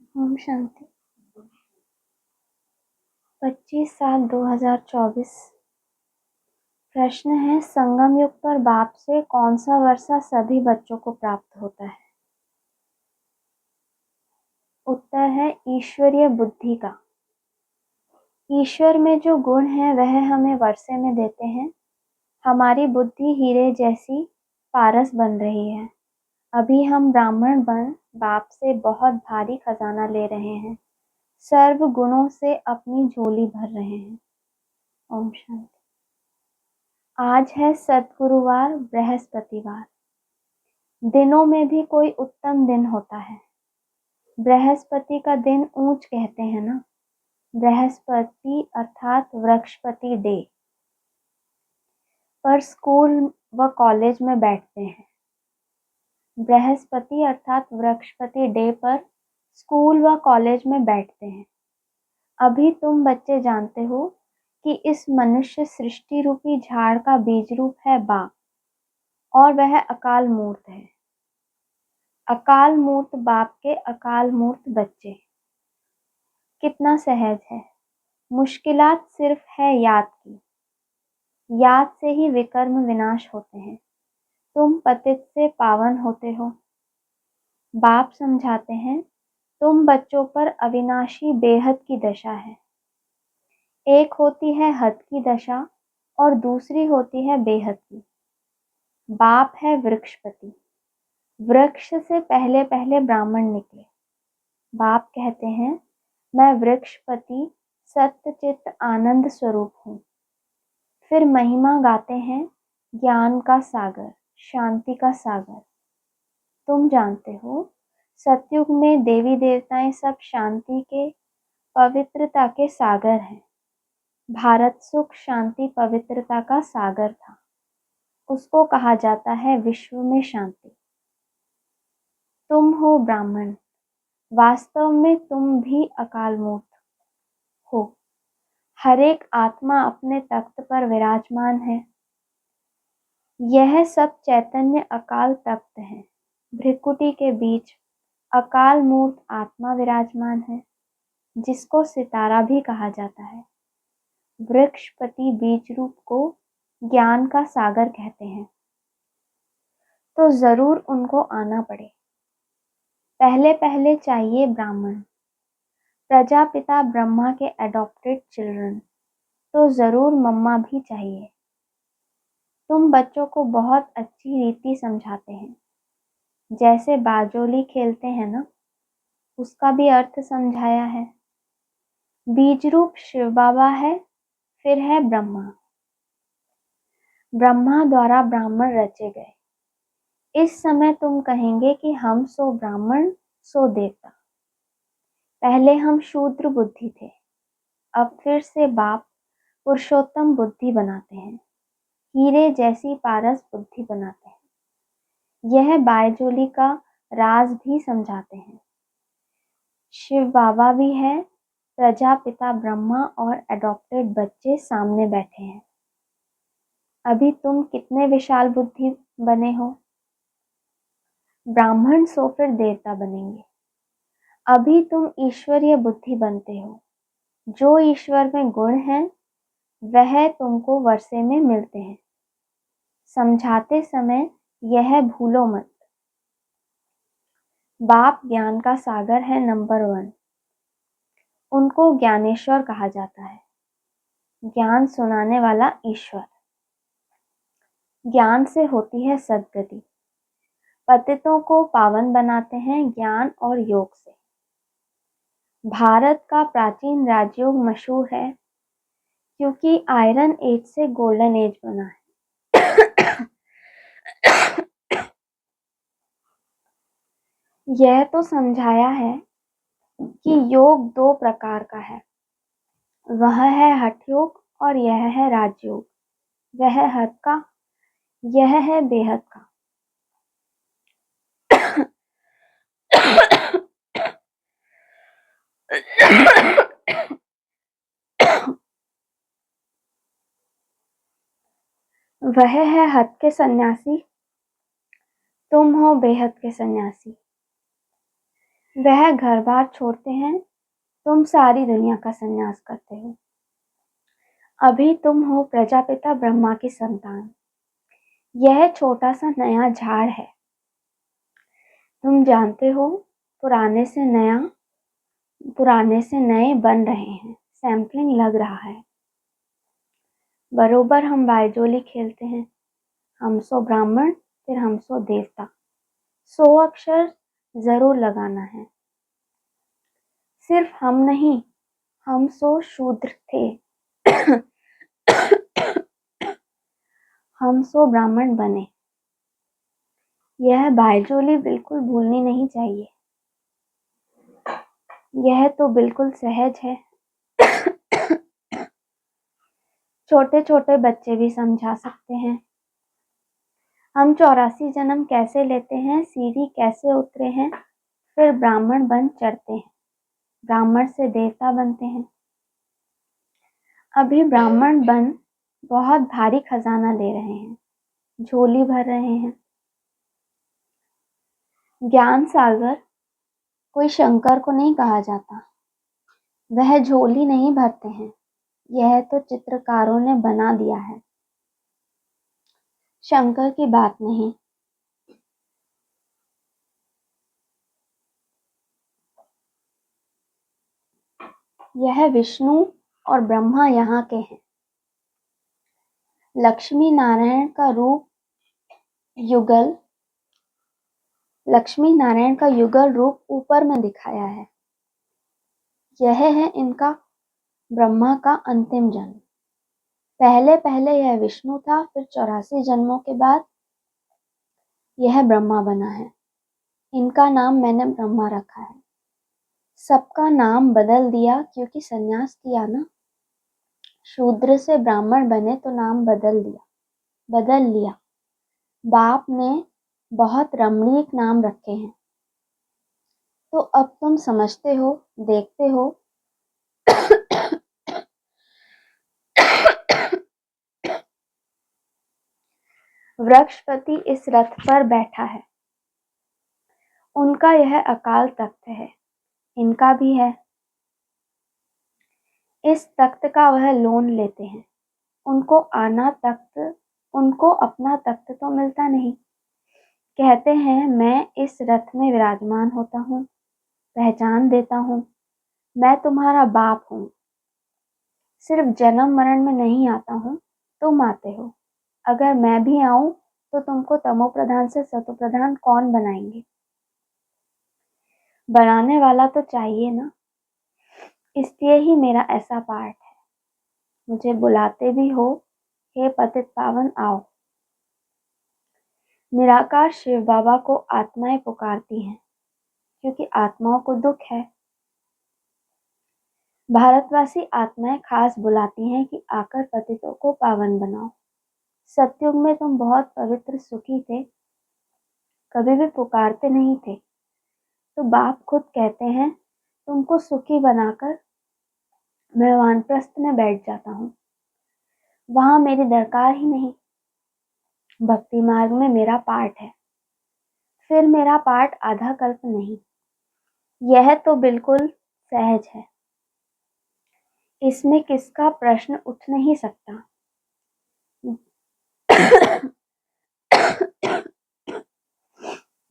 ओम शांति। 25/7/2024। प्रश्न है, संगम युग पर बाप से कौन सा वर्षा सभी बच्चों को प्राप्त होता है? उत्तर है ईश्वरीय बुद्धि का। ईश्वर में जो गुण है वह हमें वर्षे में देते हैं। हमारी बुद्धि हीरे जैसी पारस बन रही है। अभी हम ब्राह्मण बन बाप से बहुत भारी खजाना ले रहे हैं। सर्व गुणों से अपनी झोली भर रहे हैं। ओम शांति। आज है सद्गुरुवार, बृहस्पतिवार। दिनों में भी कोई उत्तम दिन होता है। बृहस्पति का दिन ऊंच कहते हैं ना। बृहस्पति अर्थात वृक्षपति डे पर स्कूल व कॉलेज में बैठते हैं। बृहस्पति अर्थात वृक्षपति डे पर स्कूल व कॉलेज में बैठते हैं। अभी तुम बच्चे जानते हो कि इस मनुष्य सृष्टि रूपी झाड़ का बीज रूप है बाप और वह अकाल मूर्त है। अकाल मूर्त बाप के अकाल मूर्त बच्चे। कितना सहज है। मुश्किलात सिर्फ है याद की। याद से ही विकर्म विनाश होते हैं। तुम पतित से पावन होते हो। बाप समझाते हैं, तुम बच्चों पर अविनाशी बेहद की दशा है। एक होती है हद की दशा और दूसरी होती है बेहद की। बाप है वृक्षपति। वृक्ष से पहले पहले ब्राह्मण निकले। बाप कहते हैं, मैं वृक्षपति सत्य चित्त आनंद स्वरूप हूँ। फिर महिमा गाते हैं ज्ञान का सागर, शांति का सागर। तुम जानते हो सतयुग में देवी देवताएं सब शांति के पवित्रता के सागर हैं। भारत सुख शांति पवित्रता का सागर था। उसको कहा जाता है विश्व में शांति। तुम हो ब्राह्मण। वास्तव में तुम भी अकाल मूर्त हो। हर एक आत्मा अपने तख्त पर विराजमान है। यह सब चैतन्य अकाल तख्त है। भृकुटी के बीच अकाल मूर्त आत्मा विराजमान है, जिसको सितारा भी कहा जाता है। वृक्षपति बीज रूप को ज्ञान का सागर कहते हैं। तो जरूर उनको आना पड़े। पहले पहले चाहिए ब्राह्मण, प्रजापिता ब्रह्मा के एडॉप्टेड चिल्ड्रन। तो जरूर मम्मा भी चाहिए। तुम बच्चों को बहुत अच्छी रीति समझाते हैं। जैसे बाजोली खेलते हैं ना, उसका भी अर्थ समझाया है। बीज रूप शिव बाबा है, फिर है ब्रह्मा। ब्रह्मा द्वारा ब्राह्मण रचे गए। इस समय तुम कहेंगे कि हम सो ब्राह्मण सो देवता। पहले हम शूद्र बुद्धि थे, अब फिर से बाप पुरुषोत्तम बुद्धि बनाते हैं। हीरे जैसी पारस बुद्धि बनाते हैं। यह बायजोली का राज भी समझाते हैं। शिव बाबा भी है, प्रजापिता ब्रह्मा और एडॉप्टेड बच्चे सामने बैठे हैं। अभी तुम कितने विशाल बुद्धि बने हो। ब्राह्मण सो फिर देवता बनेंगे। अभी तुम ईश्वरीय बुद्धि बनते हो। जो ईश्वर में गुण है वह तुमको वर्षे में मिलते हैं। समझाते समय यह भूलो मत। बाप ज्ञान का सागर है नंबर 1। उनको ज्ञानेश्वर कहा जाता है। ज्ञान सुनाने वाला ईश्वर। ज्ञान से होती है सद्गति। पतितों को पावन बनाते हैं ज्ञान और योग से। भारत का प्राचीन राजयोग मशहूर है क्योंकि आयरन एज से गोल्डन एज बना है। यह तो समझाया है कि योग 2 प्रकार का है। वह है हठ योग और यह है राजयोग। वह हद का, यह है बेहद का। वह है हद के सन्यासी, तुम हो बेहद के सन्यासी। वह घर बार छोड़ते हैं, तुम सारी दुनिया का संन्यास करते हो। अभी तुम हो प्रजापिता ब्रह्मा की संतान। यह छोटा सा नया झाड़ है। तुम जानते हो, पुराने से नए बन रहे हैं, सैंपलिंग लग रहा है। बरोबर हम बायजोली खेलते हैं। हम सो ब्राह्मण, फिर हम सो देवता। 100 अक्षर जरूर लगाना है। सिर्फ हम नहीं, हम सो शूद्र थे। हम सो ब्राह्मण बने। यह बायजोली बिल्कुल भूलनी नहीं चाहिए। यह तो बिल्कुल सहज है। छोटे छोटे बच्चे भी समझा सकते हैं। हम 84 जन्म कैसे लेते हैं, सीढ़ी कैसे उतरे हैं, फिर ब्राह्मण बन चढ़ते हैं, ब्राह्मण से देवता बनते हैं। अभी ब्राह्मण बन बहुत भारी खजाना ले रहे हैं, झोली भर रहे हैं। ज्ञान सागर कोई शंकर को नहीं कहा जाता। वह झोली नहीं भरते हैं, यह तो चित्रकारों ने बना दिया है। शंकर की बात नहीं। यह विष्णु और ब्रह्मा यहाँ के हैं। लक्ष्मी नारायण का युगल रूप ऊपर में दिखाया है। यह है इनका ब्रह्मा का अंतिम जन्म। पहले पहले यह विष्णु था, फिर 84 जन्मों के बाद यह ब्रह्मा बना है। इनका नाम मैंने ब्रह्मा रखा है। सबका नाम बदल दिया क्योंकि संन्यास किया ना। शूद्र से ब्राह्मण बने तो नाम बदल लिया। बाप ने बहुत रमणीक नाम रखे हैं। तो अब तुम समझते हो, देखते हो। वृक्षपति इस रथ पर बैठा है। उनका यह अकाल तख्त है, इनका भी है। इस तख्त का वह लोन लेते हैं। उनको अपना तख्त तो मिलता नहीं। कहते हैं मैं इस रथ में विराजमान होता हूँ, पहचान देता हूँ, मैं तुम्हारा बाप हूँ। सिर्फ जन्म मरण में नहीं आता हूँ, तुम आते हो। अगर मैं भी आऊं तो तुमको तमो प्रधान से सतो प्रधान कौन बनाएंगे? बनाने वाला तो चाहिए ना। इसलिए ही मेरा ऐसा पाठ है। मुझे बुलाते भी हो, हे पतित पावन आओ। निराकार शिव बाबा को आत्माएं पुकारती हैं, क्योंकि आत्माओं को दुख है। भारतवासी आत्माएं खास बुलाती हैं कि आकर पतितों को पावन बनाओ। सतयुग में तुम बहुत पवित्र सुखी थे, कभी भी पुकारते नहीं थे। तो बाप खुद कहते हैं तुमको सुखी बनाकर मैं वानप्रस्थ में बैठ जाता हूँ। वहां मेरी दरकार ही नहीं। भक्ति मार्ग में मेरा पाठ है, फिर मेरा पाठ आधा कल्प नहीं। यह तो बिल्कुल सहज है। इसमें किसका प्रश्न उठ नहीं सकता।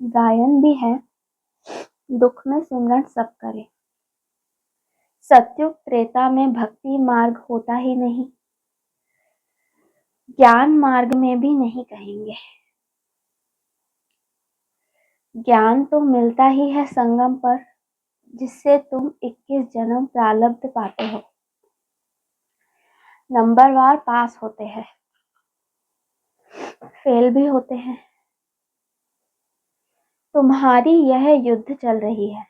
गायन भी है, दुख में सिमरन सब करे। सतयुग त्रेता में भक्ति मार्ग होता ही नहीं, ज्ञान मार्ग में भी नहीं कहेंगे। ज्ञान तो मिलता ही है संगम पर, जिससे तुम 21 जन्म प्रारब्ध पाते हो। नंबरवार पास होते हैं, फेल भी होते हैं। तुम्हारी यह युद्ध चल रही है।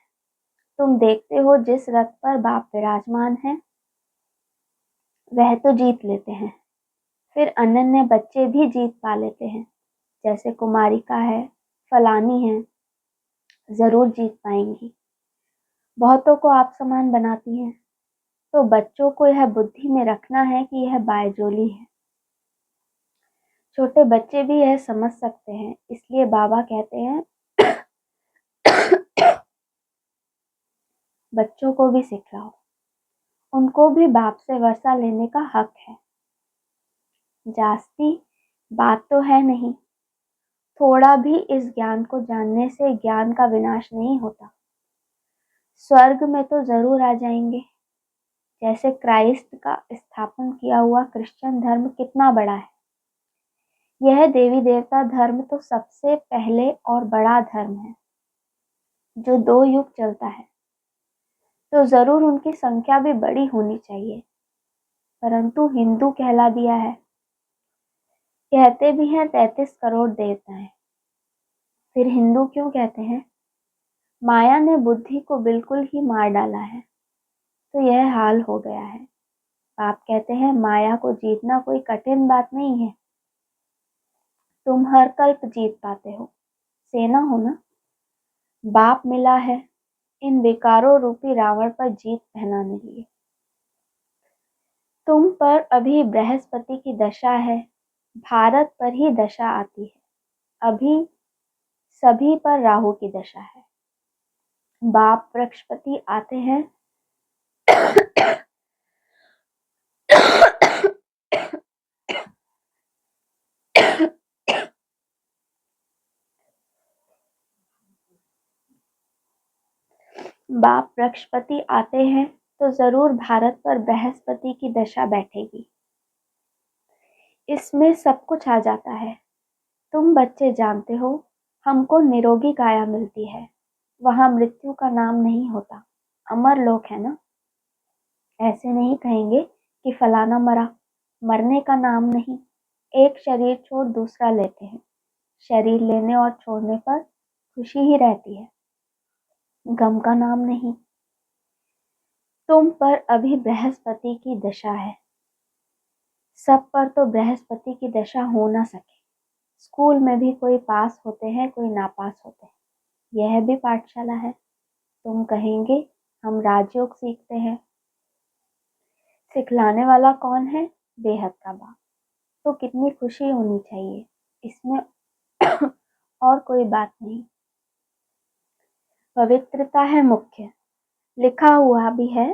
तुम देखते हो जिस रथ पर बाप विराजमान है, वह तो जीत लेते हैं। फिर अनन्य बच्चे भी जीत पा लेते हैं, जैसे कुमारिका है, फलानी है, जरूर जीत पाएंगी। बहुतों को आप समान बनाती हैं। तो बच्चों को यह बुद्धि में रखना है कि यह बायजोली है। छोटे बच्चे भी यह समझ सकते हैं, इसलिए बाबा कहते हैं बच्चों को भी सिखाओ, उनको भी बाप से वर्षा लेने का हक है। जास्ती बात तो है नहीं, थोड़ा भी इस ज्ञान को जानने से ज्ञान का विनाश नहीं होता। स्वर्ग में तो जरूर आ जाएंगे। जैसे क्राइस्ट का स्थापन किया हुआ क्रिश्चियन धर्म कितना बड़ा है, यह देवी देवता धर्म तो सबसे पहले और बड़ा धर्म है जो 2 युग चलता है, तो जरूर उनकी संख्या भी बड़ी होनी चाहिए। परंतु हिंदू कहला दिया है, कहते भी हैं 33 करोड़ देवता हैं। फिर हिंदू क्यों कहते हैं? माया ने बुद्धि को बिल्कुल ही मार डाला है, तो यह हाल हो गया है। आप कहते हैं माया को जीतना कोई कठिन बात नहीं है, तुम हर कल्प जीत पाते हो, सेना हो ना। बाप मिला है इन विकारों रूपी रावण पर जीत पहनाने लिए। तुम पर अभी बृहस्पति की दशा है, भारत पर ही दशा आती है। अभी सभी पर राहु की दशा है। बाप बृहस्पति आते हैं बाप बृहस्पति आते हैं तो जरूर भारत पर बृहस्पति की दशा बैठेगी। इसमें सब कुछ आ जाता है। तुम बच्चे जानते हो, हमको निरोगी काया मिलती है, वहां मृत्यु का नाम नहीं होता, अमर लोक है ना। ऐसे नहीं कहेंगे कि फलाना मरा, मरने का नाम नहीं। एक शरीर छोड़ दूसरा लेते हैं, शरीर लेने और छोड़ने पर खुशी ही रहती है, गम का नाम नहीं। तुम पर अभी बृहस्पति की दशा है, सब पर तो बृहस्पति की दशा हो ना सके। स्कूल में भी कोई पास होते हैं, कोई नापास होते हैं, यह भी पाठशाला है। तुम कहेंगे हम राजयोग सीखते हैं, सिखलाने वाला कौन है? बेहद का बाप। तो कितनी खुशी होनी चाहिए इसमें और कोई बात नहीं। पवित्रता है मुख्य, लिखा हुआ भी है,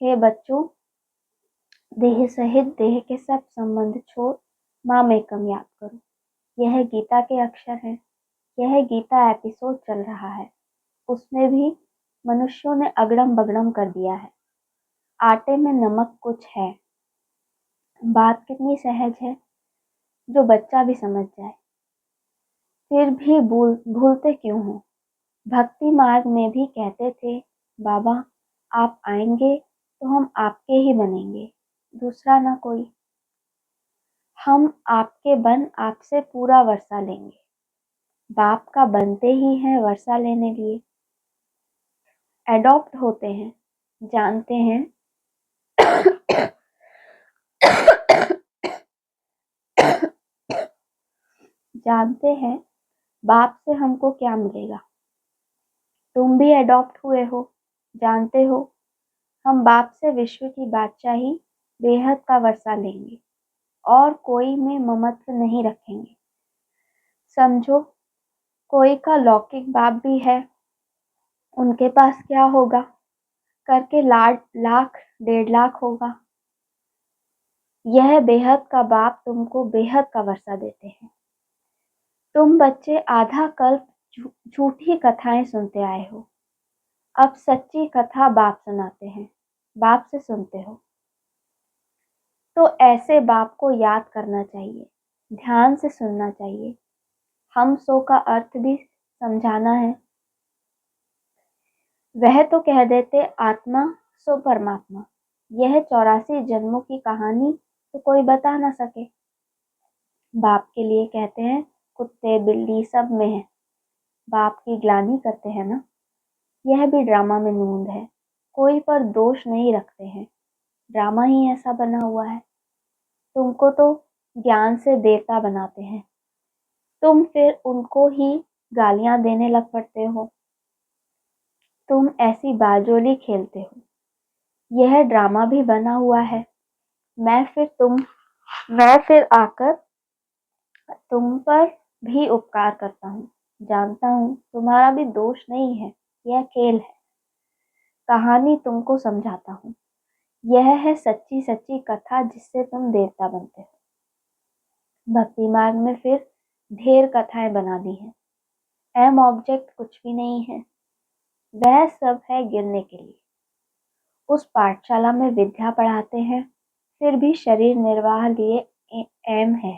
हे बच्चों, देह सहित देह के सब संबंध छोड़ माम एकम याद करो। यह गीता के अक्षर हैं। यह गीता एपिसोड चल रहा है, उसमें भी मनुष्यों ने अगड़म बगड़म कर दिया है। आटे में नमक कुछ है। बात कितनी सहज है, जो बच्चा भी समझ जाए। फिर भी भूलते क्यों हो? भक्ति मार्ग में भी कहते थे, बाबा आप आएंगे तो हम आपके ही बनेंगे, दूसरा ना कोई। हम आपके बन आपसे पूरा वर्षा लेंगे। बाप का बनते ही हैं वर्षा लेने लिए। एडॉप्ट होते हैं, जानते हैं जानते हैं बाप से हमको क्या मिलेगा। तुम भी एडॉप्ट हुए हो, जानते हो हम बाप से विश्व की बादशाही बेहद का वर्षा लेंगे और कोई में ममत्व नहीं रखेंगे। समझो कोई का लौकिक बाप भी है, उनके पास क्या होगा करके लाख 1.5 लाख होगा। यह बेहद का बाप तुमको बेहद का वर्षा देते हैं। तुम बच्चे आधा कल्प झूठी कथाएं सुनते आए हो, अब सच्ची कथा बाप सुनाते हैं, बाप से सुनते हो। तो ऐसे बाप को याद करना चाहिए, ध्यान से सुनना चाहिए। हम सो का अर्थ भी समझाना है। वह तो कह देते आत्मा सो परमात्मा, यह 84 जन्मों की कहानी तो कोई बता ना सके। बाप के लिए कहते हैं कुत्ते बिल्ली सब में है, बाप की ग्लानि करते हैं ना। यह भी ड्रामा में नूंद है, कोई पर दोष नहीं रखते हैं, ड्रामा ही ऐसा बना हुआ है। तुमको तो ज्ञान से देवता बनाते हैं, तुम फिर उनको ही गालियां देने लग पड़ते हो। तुम ऐसी बाजोली खेलते हो, यह ड्रामा भी बना हुआ है। मैं फिर आकर तुम पर भी उपकार करता हूँ, जानता हूँ तुम्हारा भी दोष नहीं है, यह खेल है। कहानी तुमको समझाता हूँ। यह है सच्ची सच्ची कथा जिससे तुम देवता बनते हो। भक्ति मार्ग में फिर ढेर कथाएं बना दी हैं। अहम ऑब्जेक्ट कुछ भी नहीं है, वह सब है गिरने के लिए। उस पाठशाला में विद्या पढ़ाते हैं, फिर भी शरीर निर्वाह लिए एम है।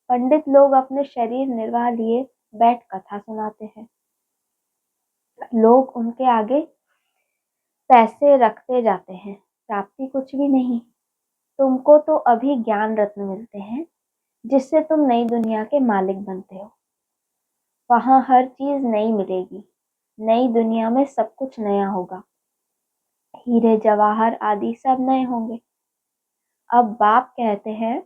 पंडित लोग अपने शरीर निर्वाह लिए बैठ कथा सुनाते हैं। लोग उनके आगे पैसे रखते जाते हैं, प्राप्ति कुछ भी नहीं। तुमको तो अभी ज्ञान रत्न मिलते हैं जिससे तुम नई दुनिया के मालिक बनते हो। वहां हर चीज नई मिलेगी। नई दुनिया में सब कुछ नया होगा। हीरे जवाहर आदि सब नए होंगे। अब बाप कहते हैं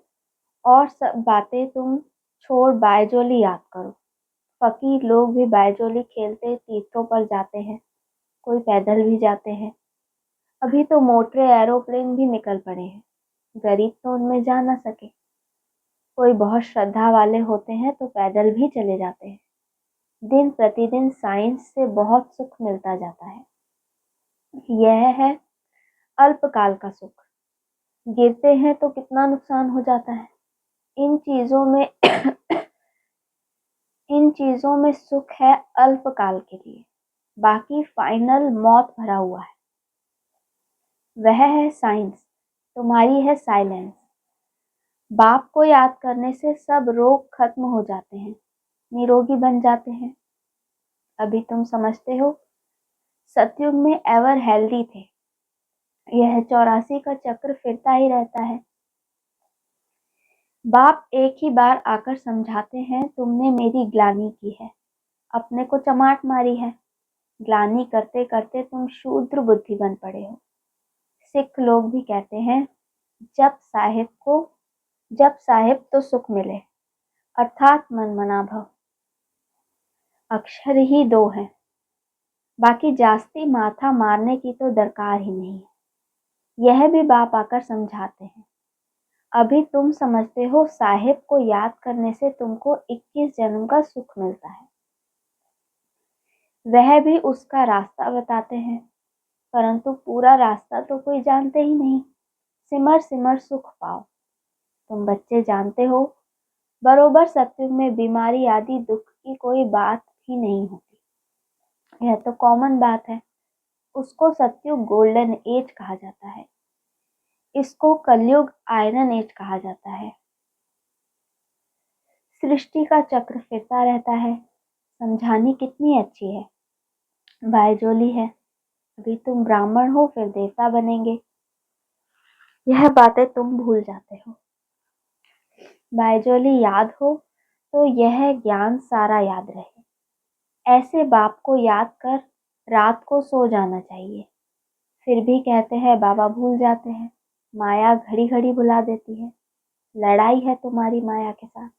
और सब बातें तुम छोड़ बायजोली याद करो। फकीर लोग भी बायजोली खेलते तीर्थों पर जाते हैं, कोई पैदल भी जाते हैं। अभी तो मोटर एरोप्लेन भी निकल पड़े हैं, गरीब तो उनमें जा ना सके। कोई बहुत श्रद्धा वाले होते हैं तो पैदल भी चले जाते हैं। दिन प्रतिदिन साइंस से बहुत सुख मिलता जाता है। यह है अल्पकाल का सुख। गिरते हैं तो कितना नुकसान हो जाता है। इन चीजों में इन चीजों में सुख है अल्पकाल के लिए, बाकी फाइनल मौत भरा हुआ है। वह है साइंस, तुम्हारी है साइलेंस। बाप को याद करने से सब रोग खत्म हो जाते हैं, निरोगी बन जाते हैं। अभी तुम समझते हो, सतयुग में एवर हेल्दी थे। यह 84 का चक्र फिरता ही रहता है। बाप एक ही बार आकर समझाते हैं, तुमने मेरी ग्लानि की है, अपने को चमाट मारी है। ग्लानि करते करते तुम शूद्र बुद्धि बन पड़े हो। सिख लोग भी कहते हैं, जब साहिब तो सुख मिले, अर्थात मन मना भव। अक्षर ही दो हैं, बाकी जास्ती माथा मारने की तो दरकार ही नहीं है। यह भी बाप आकर समझाते हैं। अभी तुम समझते हो, साहिब को याद करने से तुमको 21 जन्म का सुख मिलता है। वह भी उसका रास्ता बताते हैं, परंतु पूरा रास्ता तो कोई जानते ही नहीं। सिमर सिमर सुख पाओ। तुम बच्चे जानते हो, बरोबर सतयुग में बीमारी आदि दुख की कोई बात ही नहीं होती। यह तो कॉमन बात है। उसको सतयुग गोल्डन एज कहा जाता है, इसको कलयुग आयरन एज कहा जाता है। सृष्टि का चक्र फिरता रहता है। समझानी कितनी अच्छी है, बायजोली है। अभी तुम ब्राह्मण हो, फिर देवता बनेंगे, यह बातें तुम भूल जाते हो। बायजोली याद हो तो यह ज्ञान सारा याद रहे। ऐसे बाप को याद कर रात को सो जाना चाहिए। फिर भी कहते हैं बाबा भूल जाते हैं। माया घड़ी घड़ी भुला देती है। लड़ाई है तुम्हारी माया के साथ।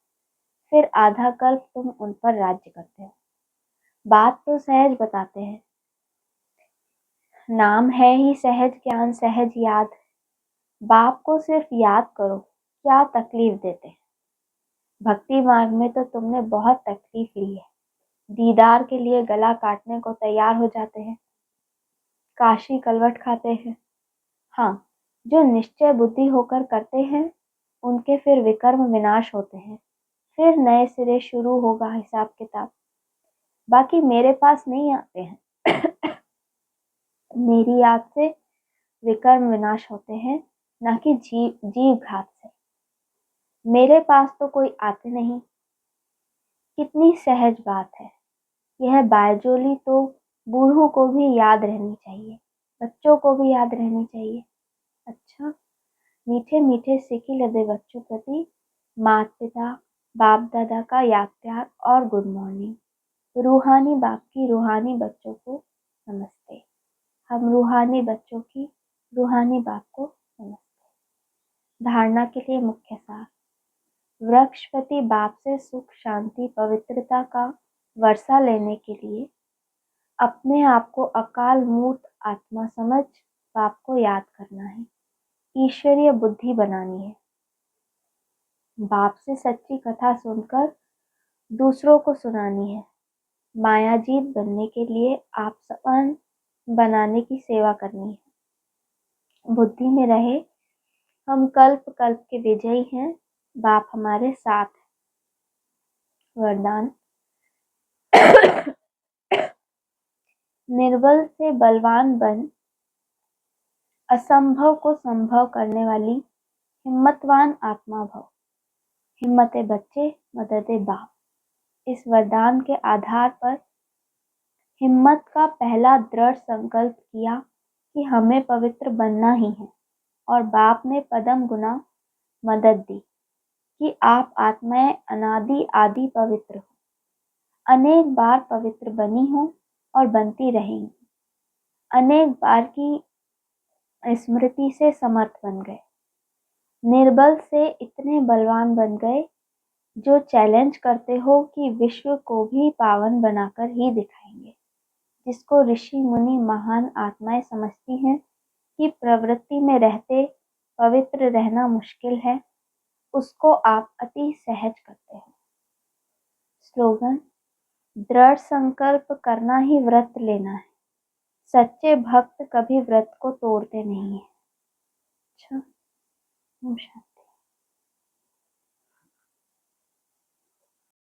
फिर आधा कल्प तुम उन पर राज्य करते हो। बात तो सहज बताते हैं, नाम है ही सहज ज्ञान सहज याद। बाप को सिर्फ याद करो, क्या तकलीफ देते हैं। भक्ति मार्ग में तो तुमने बहुत तकलीफ ली है। दीदार के लिए गला काटने को तैयार हो जाते हैं, काशी कलवट खाते हैं। हाँ, जो निश्चय बुद्धि होकर करते हैं उनके फिर विकर्म विनाश होते हैं। फिर नए सिरे शुरू होगा हिसाब किताब। बाकी मेरे पास नहीं आते हैं। मेरी याद से विकर्म विनाश होते हैं, ना कि जीव घात से। मेरे पास तो कोई आते नहीं। कितनी सहज बात है। यह बायजोली तो बूढ़ों को भी याद रहनी चाहिए, बच्चों को भी याद रहनी चाहिए। अच्छा, मीठे मीठे सिकी लदे बच्चों प्रति माता पिता बाप दादा का याद प्यार और गुड मॉर्निंग। रूहानी बाप की रूहानी बच्चों को नमस्ते। हम रूहानी बच्चों की रूहानी बाप को नमस्ते। धारणा के लिए मुख्य सार। वृक्षपति बाप से सुख शांति पवित्रता का वर्षा लेने के लिए अपने आप को अकाल मूर्त आत्मा समझ बाप को याद करना है, ईश्वरीय बुद्धि बनानी है। बाप से सच्ची कथा सुनकर दूसरों को सुनानी है। मायाजीत बनने के लिए आप समान बनाने की सेवा करनी है। बुद्धि में रहे हम कल्प कल्प के विजयी हैं, बाप हमारे साथ है। वरदान निर्बल से बलवान बन, असंभव को संभव करने वाली हिम्मतवान आत्मा भव। हिम्मते बच्चे, मददे बाप। इस वरदान के आधार पर हिम्मत का पहला दृढ़ संकल्प किया कि हमें पवित्र बनना ही है, और बाप ने पदम गुना मदद दी कि आप आत्माएं अनादि आदि पवित्र हो, अनेक बार पवित्र बनी हो और बनती रहेंगी, अनेक बार की स्मृति से समर्थ बन गए, निर्बल से इतने बलवान बन गए जो चैलेंज करते हो कि विश्व को भी पावन बनाकर ही दिखाएंगे। जिसको ऋषि मुनि महान आत्माएं समझती हैं कि प्रवृत्ति में रहते पवित्र रहना मुश्किल है, उसको आप अति सहज करते हो। स्लोगन: दृढ़ संकल्प करना ही व्रत लेना है, सच्चे भक्त कभी व्रत को तोड़ते नहीं है। अच्छा, नमस्कार।